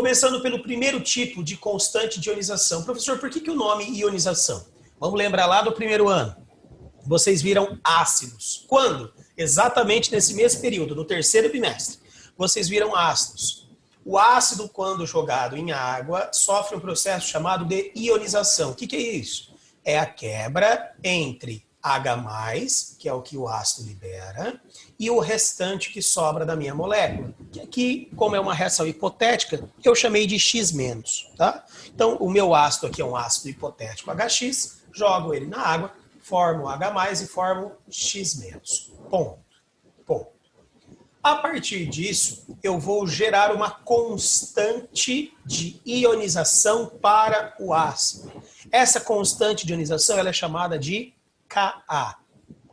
Começando pelo primeiro tipo de constante de ionização. Professor, por que o nome ionização? Vamos lembrar lá do primeiro ano. Vocês viram ácidos. Quando? Exatamente nesse mesmo período, no terceiro bimestre. Vocês viram ácidos. O ácido, quando jogado em água, sofre um processo chamado de ionização. O que é isso? É a quebra entre H+, que é o que o ácido libera, e o restante que sobra da minha molécula. Que aqui, como é uma reação hipotética, eu chamei de X-, tá? Então, o meu ácido aqui é um ácido hipotético HX, jogo ele na água, formo H+, e formo X-. Ponto. Ponto. A partir disso, eu vou gerar uma constante de ionização para o ácido. Essa constante de ionização ela é chamada de Ka.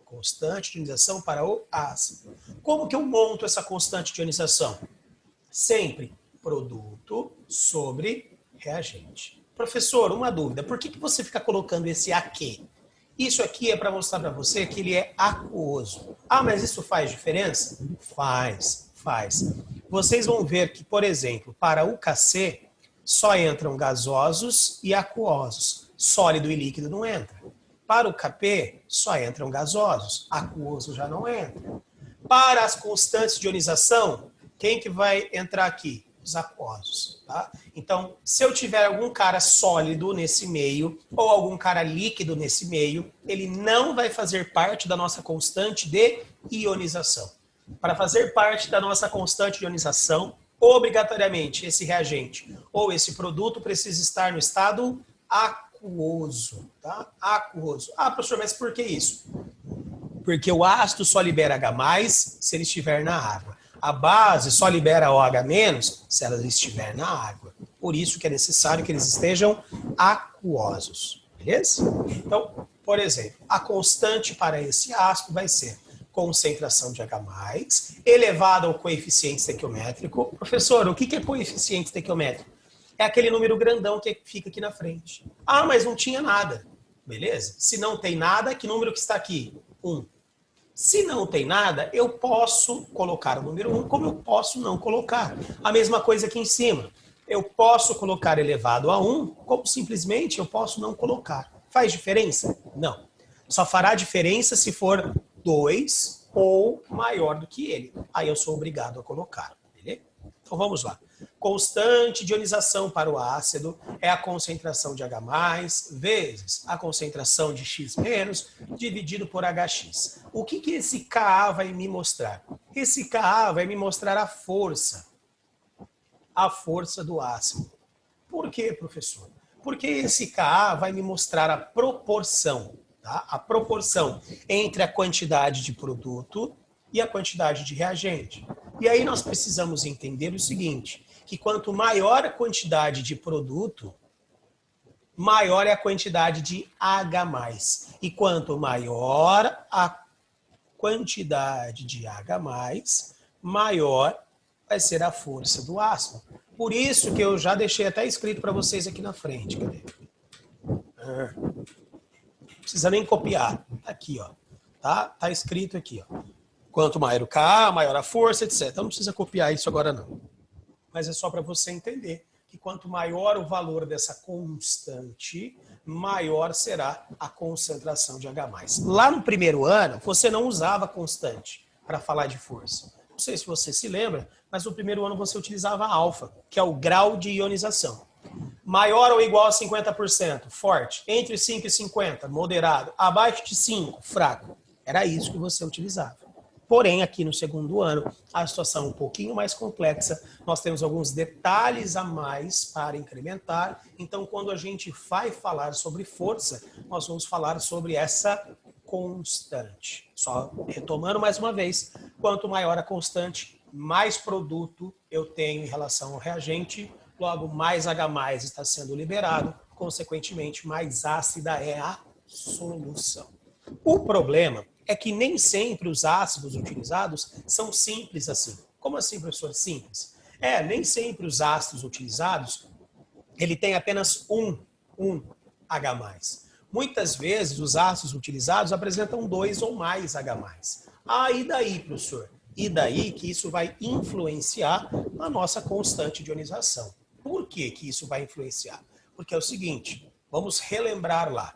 Constante de ionização para o ácido. Como que eu monto essa constante de ionização? Sempre produto sobre reagente. Professor, uma dúvida. Por que você fica colocando esse aqui? Isso aqui é para mostrar para você que ele é aquoso. Ah, mas isso faz diferença? Faz. Vocês vão ver que, por exemplo, para o KC, só entram gasosos e aquosos. Sólido e líquido não entra. Para o KP, só entram gasosos. Aquoso já não entra. Para as constantes de ionização, quem que vai entrar aqui? Os aquosos, tá? Então, se eu tiver algum cara sólido nesse meio ou algum cara líquido nesse meio, ele não vai fazer parte da nossa constante de ionização. Para fazer parte da nossa constante de ionização, obrigatoriamente esse reagente ou esse produto precisa estar no estado aquoso, tá? Aquoso. Ah, professor, mas por que isso? Porque o ácido só libera H+ se ele estiver na água. A base só libera OH- se ela estiver na água. Por isso que é necessário que eles estejam aquosos. Beleza? Então, por exemplo, a constante para esse ácido vai ser concentração de H+, elevada ao coeficiente estequiométrico. Professor, o que é coeficiente estequiométrico? É aquele número grandão que fica aqui na frente. Ah, mas não tinha nada. Beleza? Se não tem nada, que número que está aqui? 1. Se não tem nada, eu posso colocar o número 1, como eu posso não colocar. A mesma coisa aqui em cima. Eu posso colocar elevado a 1, como simplesmente eu posso não colocar. Faz diferença? Não. Só fará diferença se for 2 ou maior do que ele. Aí eu sou obrigado a colocar. Beleza? Então vamos lá. Constante de ionização para o ácido é a concentração de H+ vezes a concentração de X- dividido por Hx. O que esse Ka vai me mostrar? Esse Ka vai me mostrar a força do ácido. Por quê, professor? Porque esse Ka vai me mostrar a proporção, tá? A proporção entre a quantidade de produto e a quantidade de reagente. E aí nós precisamos entender o seguinte, que quanto maior a quantidade de produto, maior é a quantidade de H+. E quanto maior a quantidade de H+, maior vai ser a força do ácido. Por isso que eu já deixei até escrito para vocês aqui na frente. Cadê? Não precisa nem copiar. Tá aqui, ó. Tá escrito aqui, ó. Quanto maior o Ka, maior a força, etc. Então não precisa copiar isso agora não. Mas é só para você entender que quanto maior o valor dessa constante, maior será a concentração de H+. Lá no primeiro ano, você não usava constante para falar de força. Não sei se você se lembra, mas no primeiro ano você utilizava alfa, que é o grau de ionização. Maior ou igual a 50%, forte. Entre 5 e 50, moderado. Abaixo de 5, fraco. Era isso que você utilizava. Porém, aqui no segundo ano, a situação é um pouquinho mais complexa. Nós temos alguns detalhes a mais para incrementar. Então, quando a gente vai falar sobre força, nós vamos falar sobre essa constante. Só retomando mais uma vez, quanto maior a constante, mais produto eu tenho em relação ao reagente, logo mais H+ está sendo liberado, consequentemente, mais ácida é a solução. O problema é que nem sempre os ácidos utilizados são simples assim. Como assim, professor? Simples. Nem sempre os ácidos utilizados, ele tem apenas um H+. Muitas vezes os ácidos utilizados apresentam 2 ou mais H+. Ah, e daí, professor? E daí que isso vai influenciar a nossa constante de ionização. Por que que isso vai influenciar? Porque é o seguinte, vamos relembrar lá.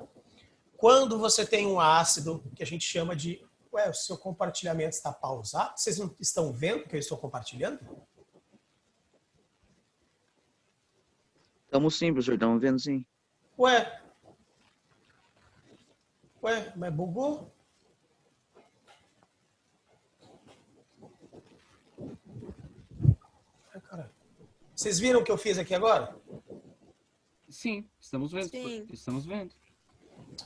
Quando você tem um ácido que a gente chama de... Ué, o seu compartilhamento está pausado? Vocês não estão vendo que eu estou compartilhando? Estamos sim, professor, estamos vendo sim. Ué, mas bugou? Ai, caralho. Vocês viram o que eu fiz aqui agora? Sim, estamos vendo. Sim. Estamos vendo.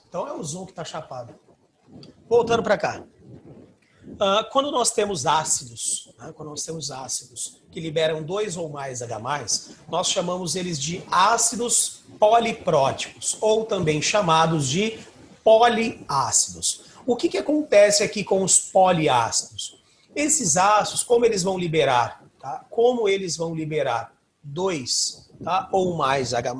Então é o Zoom que está chapado. Voltando para cá. Quando nós temos ácidos, né, que liberam 2 ou mais H+, nós chamamos eles de ácidos polipróticos, ou também chamados de poliácidos. O que acontece aqui com os poliácidos? Esses ácidos, como eles vão liberar? Tá? Como eles vão liberar 2, tá, ou mais H+,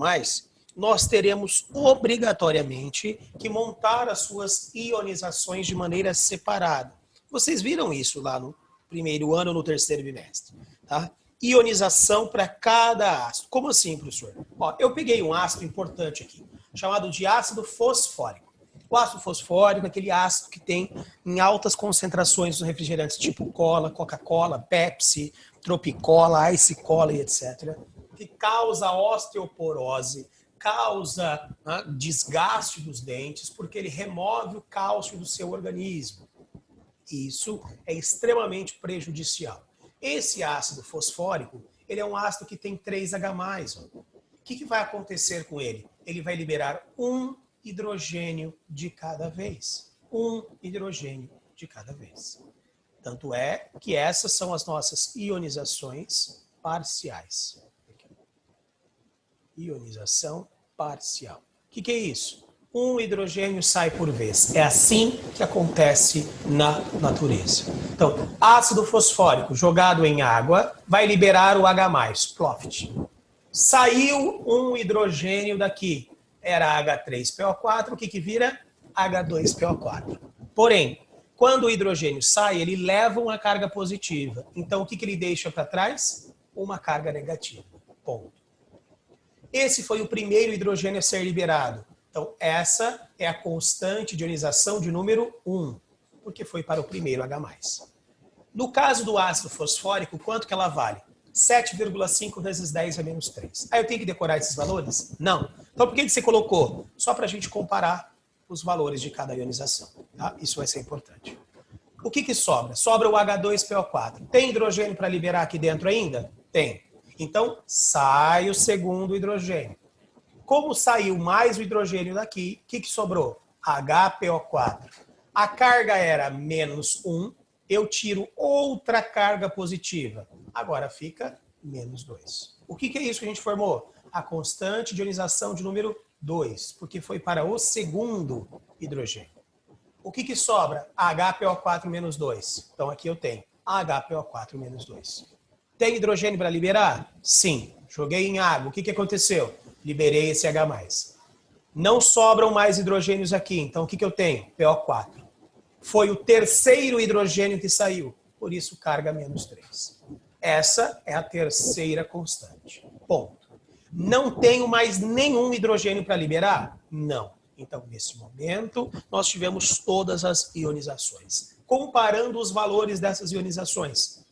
nós teremos obrigatoriamente que montar as suas ionizações de maneira separada. Vocês viram isso lá no primeiro ano ou no terceiro bimestre, tá? Ionização para cada ácido. Como assim, professor? Ó, eu peguei um ácido importante aqui, chamado de ácido fosfórico. O ácido fosfórico é aquele ácido que tem em altas concentrações nos refrigerantes, tipo cola, Coca-Cola, Pepsi, Tropicola, Ice Cola e etc., que causa osteoporose, causa desgaste dos dentes, porque ele remove o cálcio do seu organismo. Isso é extremamente prejudicial. Esse ácido fosfórico, ele é um ácido que tem 3H+. Ó. O que vai acontecer com ele? Ele vai liberar um hidrogênio de cada vez. Um hidrogênio de cada vez. Tanto é que essas são as nossas ionizações parciais. Ionização parcial. O que é isso? Um hidrogênio sai por vez. É assim que acontece na natureza. Então, ácido fosfórico jogado em água vai liberar o H+, Ploft. Saiu um hidrogênio daqui. Era H3PO4, o que vira? H2PO4. Porém, quando o hidrogênio sai, ele leva uma carga positiva. Então, o que ele deixa para trás? Uma carga negativa. Ponto. Esse foi o primeiro hidrogênio a ser liberado. Então, essa é a constante de ionização de número 1, porque foi para o primeiro H+. No caso do ácido fosfórico, quanto que ela vale? 7,5 vezes 10 a menos 3. Aí eu tenho que decorar esses valores? Não. Então, por que você colocou? Só para a gente comparar os valores de cada ionização. Tá? Isso vai ser importante. O que sobra? Sobra o H2PO4. Tem hidrogênio para liberar aqui dentro ainda? Tem. Então, sai o segundo hidrogênio. Como saiu mais o hidrogênio daqui, o que sobrou? HPO4. A carga era menos 1, eu tiro outra carga positiva. Agora fica menos 2. O que é isso que a gente formou? A constante de ionização de número 2, porque foi para o segundo hidrogênio. O que sobra? HPO4 menos 2. Então aqui eu tenho HPO4 menos 2. Tem hidrogênio para liberar? Sim. Joguei em água. O que aconteceu? Liberei esse H+. Não sobram mais hidrogênios aqui. Então, o que eu tenho? PO4. Foi o terceiro hidrogênio que saiu. Por isso, carga menos 3. Essa é a terceira constante. Ponto. Não tenho mais nenhum hidrogênio para liberar? Não. Então, nesse momento, nós tivemos todas as ionizações. Comparando os valores dessas ionizações.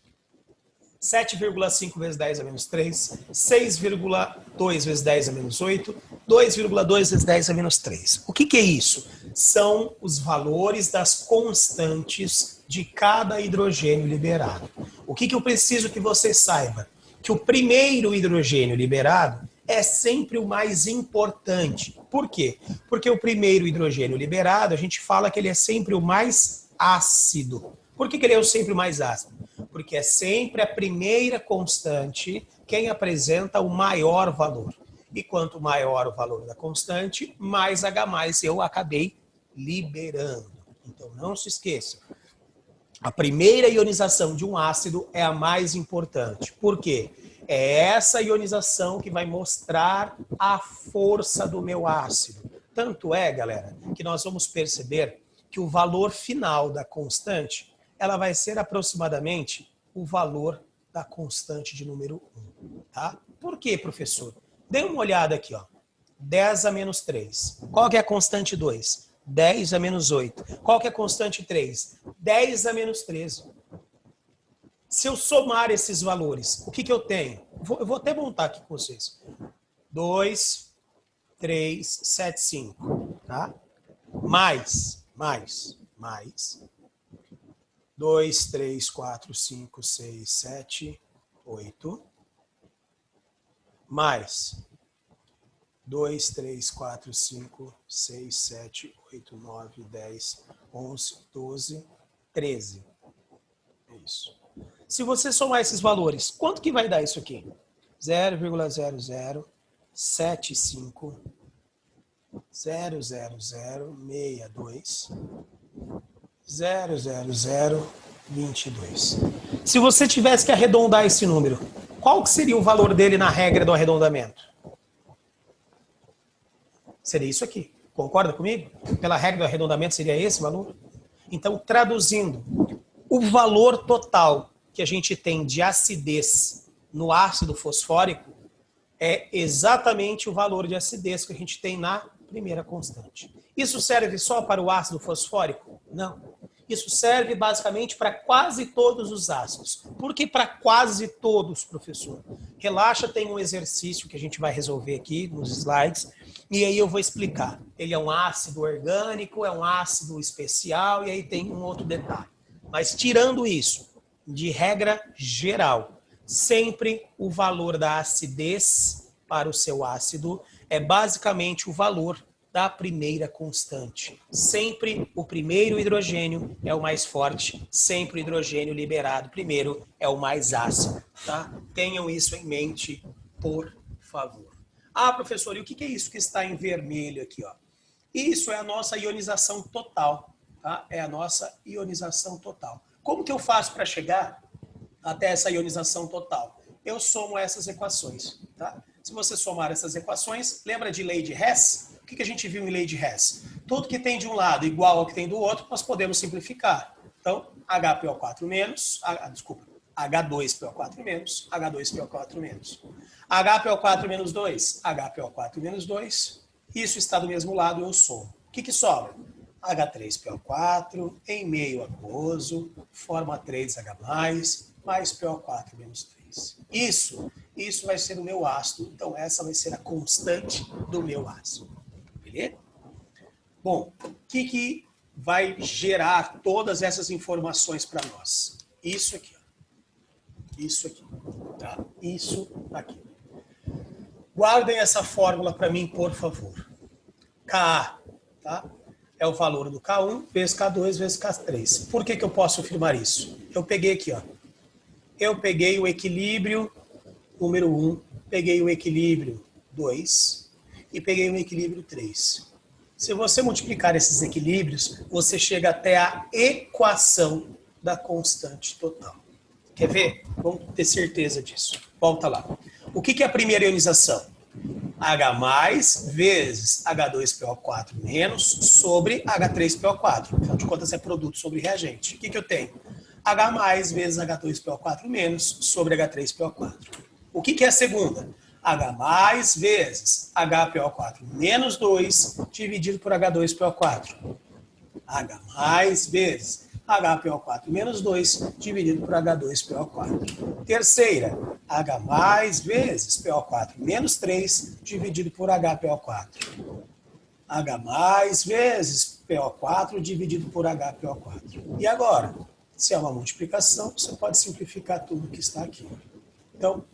7,5 vezes 10 a menos 3, 6,2 vezes 10 a menos 8, 2,2 vezes 10 a menos 3. O que é isso? São os valores das constantes de cada hidrogênio liberado. O que eu preciso que você saiba? Que o primeiro hidrogênio liberado é sempre o mais importante. Por quê? Porque o primeiro hidrogênio liberado, a gente fala que ele é sempre o mais ácido. Por que ele é sempre o mais ácido? Porque é sempre a primeira constante quem apresenta o maior valor. E quanto maior o valor da constante, mais H+ eu acabei liberando. Então não se esqueça. A primeira ionização de um ácido é a mais importante. Por quê? É essa ionização que vai mostrar a força do meu ácido. Tanto é, galera, que nós vamos perceber que o valor final da constante ela vai ser aproximadamente o valor da constante de número 1, tá? Por quê, professor? Dê uma olhada aqui, ó. 10 a menos 3. Qual que é a constante 2? 10 a menos 8. Qual que é a constante 3? 10 a menos 13. Se eu somar esses valores, o que eu tenho? Eu vou até montar aqui com vocês. 2, 3, 7, 5. Tá? Mais. 2, 3, 4, 5, 6, 7, 8. Mais 2, 3, 4, 5, 6, 7, 8, 9, 10, 11, 12, 13. É isso. Se você somar esses valores, quanto que vai dar isso aqui? 0,0075 00062 00022. Se você tivesse que arredondar esse número, qual que seria o valor dele na regra do arredondamento? Seria isso aqui. Concorda comigo? Pela regra do arredondamento seria esse valor? Então, traduzindo, o valor total que a gente tem de acidez no ácido fosfórico é exatamente o valor de acidez que a gente tem na primeira constante. Isso serve só para o ácido fosfórico? Não. Isso serve basicamente para quase todos os ácidos. Por que para quase todos, professor? Relaxa, tem um exercício que a gente vai resolver aqui nos slides, e aí eu vou explicar. Ele é um ácido orgânico, é um ácido especial, e aí tem um outro detalhe. Mas tirando isso, de regra geral, sempre o valor da acidez para o seu ácido é basicamente o valor da primeira constante. Sempre o primeiro hidrogênio é o mais forte, sempre o hidrogênio liberado primeiro é o mais ácido, tá? Tenham isso em mente, por favor. Ah, professor, e o que é isso que está em vermelho aqui, ó? Isso é a nossa ionização total, tá? É a nossa ionização total. Como que eu faço para chegar até essa ionização total? Eu somo essas equações, tá? Se você somar essas equações, lembra de lei de Hess? O que a gente viu em lei de Hess? Tudo que tem de um lado igual ao que tem do outro, nós podemos simplificar. Então, HPO4 menos, H2PO4 menos, H2PO4 menos. HPO4 menos 2, HPO4 menos 2. Isso está do mesmo lado, eu somo. O que sobra? H3PO4 em meio aquoso, forma 3H+, mais PO4 menos 3. Isso vai ser o meu ácido. Então, essa vai ser a constante do meu ácido. Beleza? Bom, o que vai gerar todas essas informações para nós? Isso aqui. Ó. Isso aqui. Tá? Isso aqui. Guardem essa fórmula para mim, por favor. Ka, tá? É o valor do K1 vezes K2 vezes K3. Por que eu posso afirmar isso? Eu peguei aqui, ó. Eu peguei o equilíbrio número 1, peguei o equilíbrio 2 e peguei o equilíbrio 3. Se você multiplicar esses equilíbrios, você chega até a equação da constante total. Quer ver? Vamos ter certeza disso. Volta lá. O que é a primeira ionização? H+ vezes H2PO4 menos sobre H3PO4. Afinal de contas, é produto sobre reagente. O que eu tenho? H+ vezes H2PO4 menos sobre H3PO4. O que é a segunda? H+ vezes HPO4 menos 2 dividido por H2PO4. H+ vezes HPO4 menos 2 dividido por H2PO4. Terceira, H+ vezes PO4 menos 3 dividido por HPO4. H+ vezes PO4 dividido por HPO4. E agora, se é uma multiplicação, você pode simplificar tudo que está aqui. Então,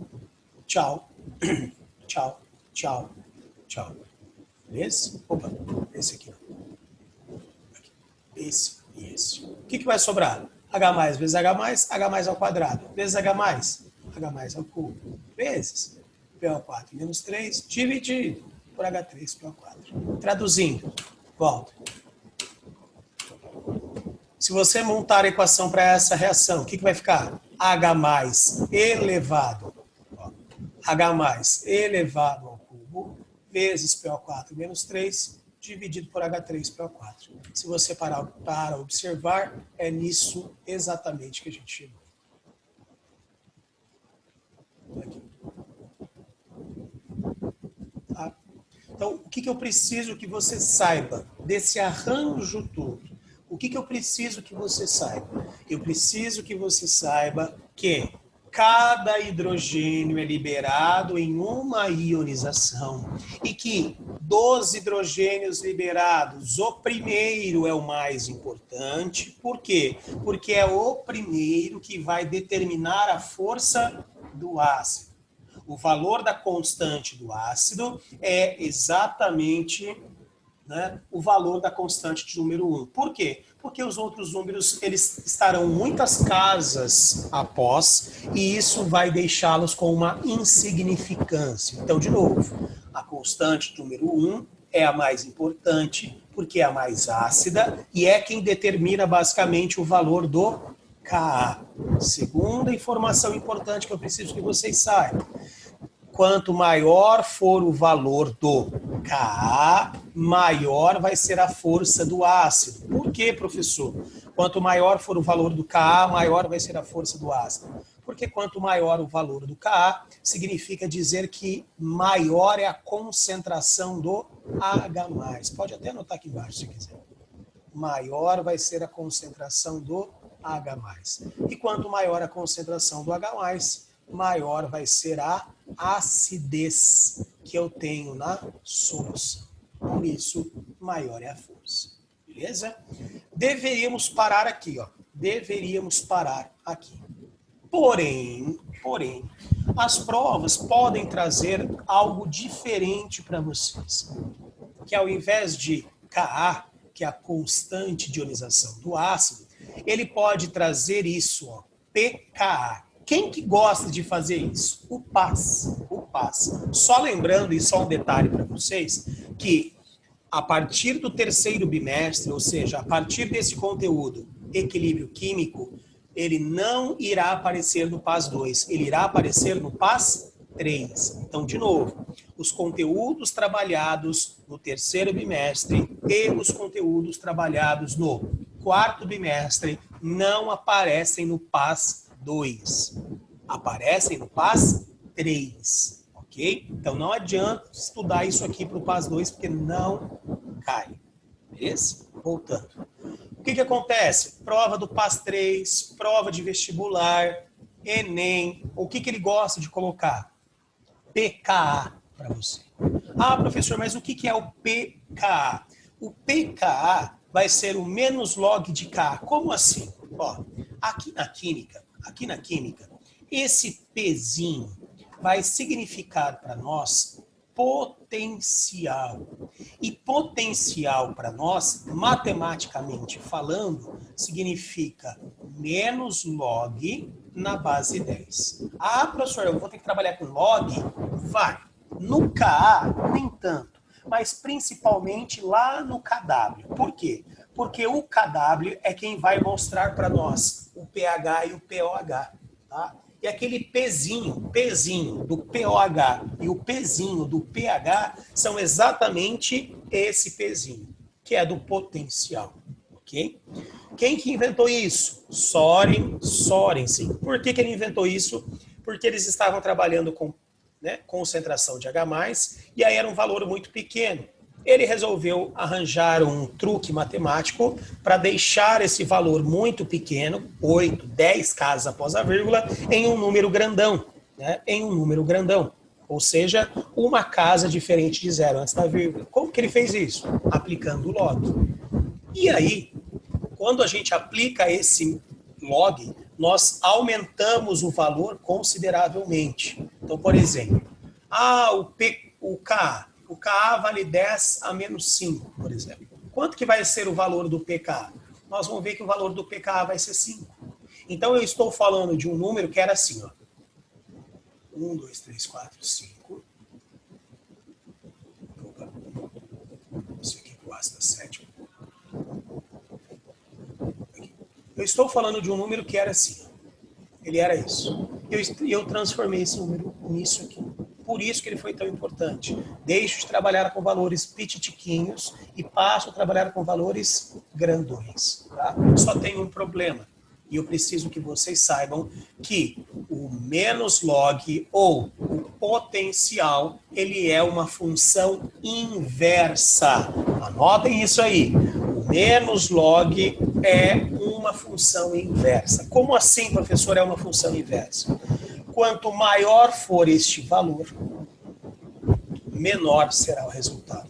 tchau, tchau, tchau, tchau. Beleza? Opa, esse aqui. Esse e esse. O que vai sobrar? H+ vezes H+ ao quadrado. Vezes H+, H+ ao cubo. Vezes PO4 menos 3 dividido por H3PO4. Traduzindo, volta. Se você montar a equação para essa reação, o que vai ficar? H+ elevado. H+ elevado ao cubo vezes PO4 menos 3 dividido por H3PO4. Se você parar para observar, é nisso exatamente que a gente chegou. Aqui. Então, o que eu preciso que você saiba desse arranjo todo? O que eu preciso que você saiba? Eu preciso que você saiba que cada hidrogênio é liberado em uma ionização e que dos hidrogênios liberados, o primeiro é o mais importante. Por quê? Porque é o primeiro que vai determinar a força do ácido. O valor da constante do ácido é exatamente, né, o valor da constante de número 1. Por quê? Porque os outros números eles estarão muitas casas após e isso vai deixá-los com uma insignificância. Então, de novo, a constante de número 1 é a mais importante porque é a mais ácida e é quem determina basicamente o valor do Ka. Segunda informação importante que eu preciso que vocês saibam. Quanto maior for o valor do Ka, maior vai ser a força do ácido. Por quê, professor? Quanto maior for o valor do Ka, maior vai ser a força do ácido. Porque quanto maior o valor do Ka, significa dizer que maior é a concentração do H+. Pode até anotar aqui embaixo, se quiser. Maior vai ser a concentração do H+. E quanto maior a concentração do H+, maior vai ser a acidez que eu tenho na solução. Por isso, maior é a força. Beleza? Deveríamos parar aqui, ó. Deveríamos parar aqui. Porém, as provas podem trazer algo diferente para vocês. Que ao invés de Ka, que é a constante de ionização do ácido, ele pode trazer isso, ó, pKa. Quem que gosta de fazer isso? O PAS. O PAS. Só lembrando, e só um detalhe para vocês, que a partir do terceiro bimestre, ou seja, a partir desse conteúdo, equilíbrio químico, ele não irá aparecer no PAS 2, ele irá aparecer no PAS 3. Então, de novo, os conteúdos trabalhados no terceiro bimestre e os conteúdos trabalhados no quarto bimestre não aparecem no PAS 2. Aparecem no PAS 3, ok? Então não adianta estudar isso aqui para o PAS 2, porque não cai. Beleza? Voltando. O que acontece? Prova do PAS 3, prova de vestibular, Enem. O que ele gosta de colocar? pKa para você. Ah, professor, mas o que é o pKa? O pKa vai ser o menos log de K. Como assim? Ó, aqui na química, esse Pzinho vai significar para nós potencial. E potencial para nós, matematicamente falando, significa menos log na base 10. Ah, professor, eu vou ter que trabalhar com log? Vai. No Ka, nem tanto. Mas principalmente lá no Kw. Por quê? Porque o Kw é quem vai mostrar para nós o pH e o pOH. Tá? E aquele Pzinho do pOH e o Pzinho do pH são exatamente esse Pzinho, que é do potencial. Ok? Quem que inventou isso? Sorensen. Por que ele inventou isso? Porque eles estavam trabalhando com, né, concentração de H+, e aí era um valor muito pequeno. Ele resolveu arranjar um truque matemático para deixar esse valor muito pequeno, 8, 10 casas após a vírgula, em um número grandão. Né? Em um número grandão. Ou seja, uma casa diferente de zero antes da vírgula. Como que ele fez isso? Aplicando o log. E aí, quando a gente aplica esse log, nós aumentamos o valor consideravelmente. Então, por exemplo, o Ka vale 10 a menos 5, por exemplo. Quanto que vai ser o valor do pK? Nós vamos ver que o valor do pK vai ser 5. Então, eu estou falando de um número que era assim, ó. 1, 2, 3, 4, 5. Opa. Isso aqui é o ácido 7. Eu estou falando de um número que era assim. Ele era isso. Eu transformei esse número nisso aqui. Por isso que ele foi tão importante. Deixo de trabalhar com valores pititiquinhos e passo a trabalhar com valores grandões. Tá? Só tem um problema. E eu preciso que vocês saibam que o menos log ou o potencial, ele é uma função inversa. Anotem isso aí. O menos log é uma função inversa. Como assim, professor, é uma função inversa? Quanto maior for este valor, menor será o resultado.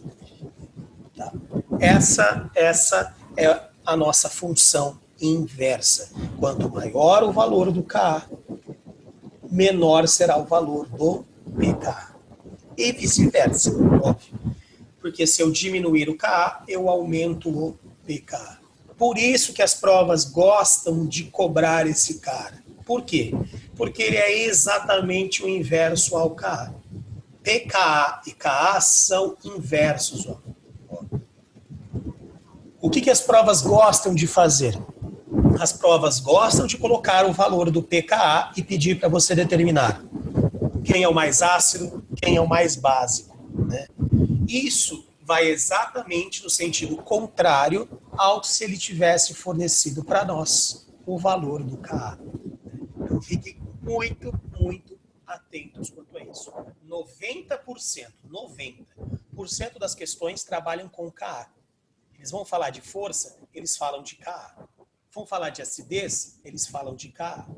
Tá? Essa é a nossa função inversa. Quanto maior o valor do KA, menor será o valor do PKA. E vice-versa, óbvio. Porque se eu diminuir o KA, eu aumento o PKA. Por isso que as provas gostam de cobrar esse cara. Por quê? Porque ele é exatamente o inverso ao KA. PKA e KA são inversos. Ó. O que as provas gostam de fazer? As provas gostam de colocar o valor do PKA e pedir para você determinar quem é o mais ácido, quem é o mais básico. Né? Isso vai exatamente no sentido contrário ao que se ele tivesse fornecido para nós o valor do KA. Então fiquem muito, muito atentos quanto a isso. 90% das questões trabalham com KA. Eles vão falar de força, eles falam de KA. Vão falar de acidez, eles falam de KA.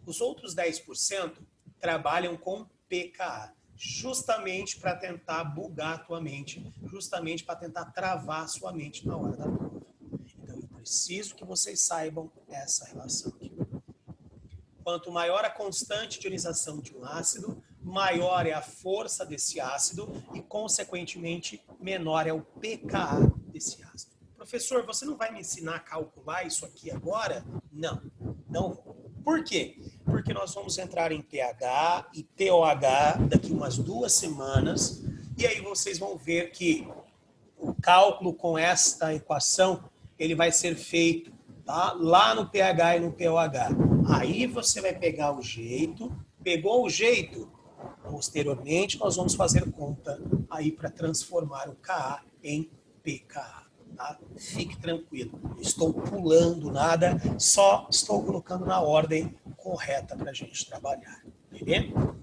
Os outros 10% trabalham com PKA, justamente para tentar bugar a tua mente, justamente para tentar travar a sua mente na hora da prova. Então, eu preciso que vocês saibam essa relação aqui. Quanto maior a constante de ionização de um ácido, maior é a força desse ácido e, consequentemente, menor é o pKa desse ácido. Professor, você não vai me ensinar a calcular isso aqui agora? Não, não vou. Por quê? Porque nós vamos entrar em pH e pOH daqui umas 2 semanas e aí vocês vão ver que o cálculo com esta equação ele vai ser feito tá? Lá no pH e no pOH. Aí você vai pegar o jeito, pegou o jeito, posteriormente nós vamos fazer conta aí para transformar o Ka em pKa. Tá? Fique tranquilo, não estou pulando nada, só estou colocando na ordem correta para a gente trabalhar. Entendeu?